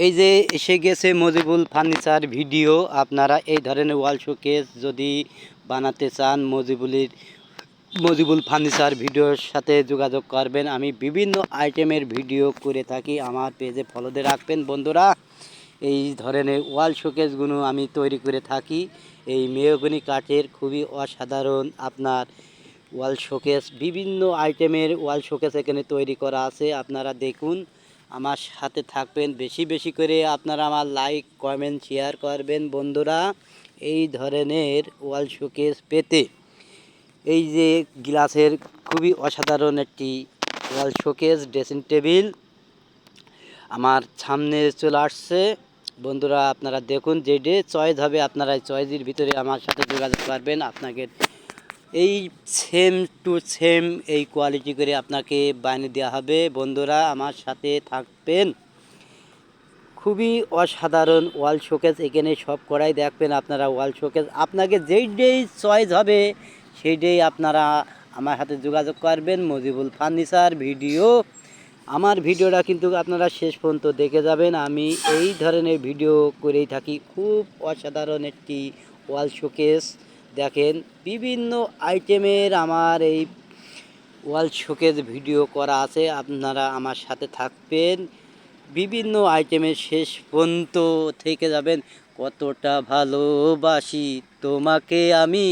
এই যে এসে গেছে মজিবুল ফার্নিচার ভিডিও। আপনারা এই ধরনের ওয়াল শোকেস যদি বানাতে চান মজিবুল ফার্নিচার ভিডিওর সাথে যোগাযোগ করবেন। আমি বিভিন্ন আইটেমের ভিডিও করে থাকি, আমার পেজে ফলো দিয়ে রাখবেন বন্ধুরা। এই ধরনের ওয়াল শোকেসগুলো আমি তৈরি করে থাকি। এই মেহগনি কাঠের খুবই অসাধারণ আপনার ওয়াল শোকেস, বিভিন্ন আইটেমের ওয়াল শোকেস এখানে তৈরি করা আছে। আপনারা দেখুন, আমার সাথে থাকবেন। বেশি বেশি করে আপনারা আমার লাইক কমেন্ট শেয়ার করবেন বন্ধুরা। এই ধরনের ওয়াল শোকেস পেতে এই যে গ্লাসের খুবই অসাধারণ একটি ওয়াল শোকেস ড্রেসিং টেবিল আমার সামনে চলে আসছে বন্ধুরা। আপনারা দেখুন, যেটি চয়েস হবে আপনারা এই চয়েসের ভিতরে আমার সাথে যোগাযোগ করবেন। আপনাকে এই সেম টু সেম এই কোয়ালিটি করে আপনাকে বানিয়ে দেওয়া হবে বন্ধুরা। আমার সাথে থাকবেন। খুবই অসাধারণ ওয়াল শোকেস এখানে সব করাই দেখবেন আপনারা। ওয়াল শোকেস আপনাকে যেই চয়েস হবে সেইটাই আপনারা আমার সাথে যোগাযোগ করবেন। মজিবুল ফার্নিচার ভিডিও, আমার ভিডিওটা কিন্তু আপনারা শেষ পর্যন্ত দেখে যাবেন। আমি এই ধরনের ভিডিও করেই থাকি। খুব অসাধারণ একটি ওয়াল শোকেস দেখেন, বিভিন্ন আইটেমের আমার এই ওয়াল শোকেস ভিডিও করা আছে। আপনারা আমার সাথে থাকবেন, বিভিন্ন আইটেমের শেষ পর্যন্ত থেকে যাবেন। কতটা ভালোবাসি তোমাকে আমি,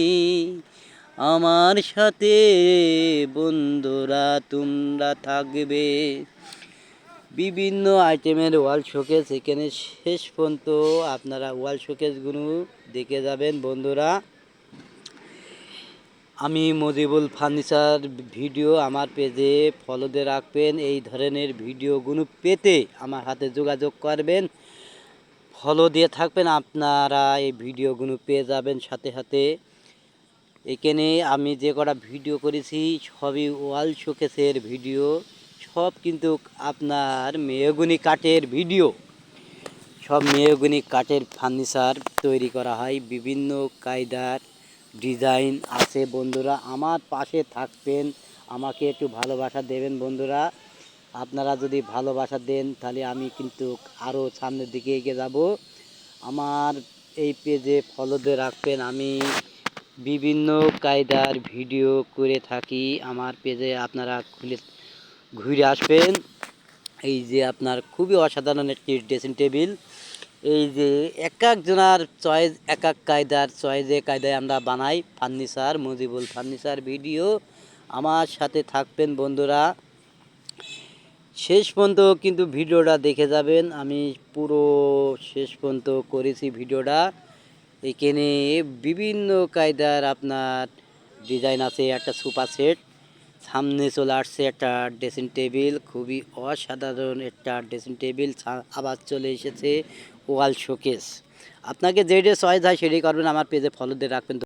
আমার সাথে বন্ধুরা তোমরা থাকবে। বিভিন্ন আইটেমের ওয়াল শোকেস এখানে শেষ পর্যন্ত আপনারা ওয়াল শোকেসগুলো দেখে যাবেন বন্ধুরা। আমি মজিবুল ফার্নিচার ভিডিও আমার পেজে ফলো দিয়ে রাখবেন। এই ধরনের ভিডিওগুলো পেতে আমার হাতে যোগাযোগ করবেন, ফলো দিয়ে থাকবেন। আপনারা এই ভিডিওগুলো পেয়ে যাবেন সাথে সাথে। এখানে আমি যে কটা ভিডিও করেছি সবই ওয়াল শোকেসের ভিডিও, সব কিন্তু আপনার মেহগনি কাঠের ভিডিও। সব মেহগনি কাঠের ফার্নিচার তৈরি করা হয়, বিভিন্ন কায়দার ডিজাইন আছে বন্ধুরা। আমার পাশে থাকবেন, আমাকে একটু ভালোবাসা দেবেন বন্ধুরা। আপনারা যদি ভালোবাসা দেন তাহলে আমি কিন্তু আরও সামনের দিকে এগিয়ে যাব। আমার এই পেজে ফলো দিয়ে রাখবেন। আমি বিভিন্ন কায়দার ভিডিও করে থাকি, আমার পেজে আপনারা ঘুরে আসবেন। এই যে আপনার খুবই অসাধারণ একটি ড্রেসিং টেবিল। এই যে এক একজনার চয়েস, এক এক কায়দার কায়দায় আমরা বানাই ফার্নিচার। মজিবুল ফার্নিচার ভিডিও, আমার সাথে থাকবেন বন্ধুরা। শেষ পর্যন্ত কিন্তু ভিডিওটা দেখে যাবেন। আমি পুরো শেষ পর্যন্ত করেছি ভিডিওটা। এখানে বিভিন্ন কায়দার আপনার ডিজাইন আছে। একটা সোফা সেট, সামনে চলে আসছে একটা ড্রেসিং টেবিল, খুবই অসাধারণ একটা ড্রেসিং টেবিল। আবার চলে এসেছে ওয়াল শোকেস। আপনাকে যেটা চয়েস হয় সেটাই করবেন। আমার পেজে ফলো দিয়ে রাখবেন।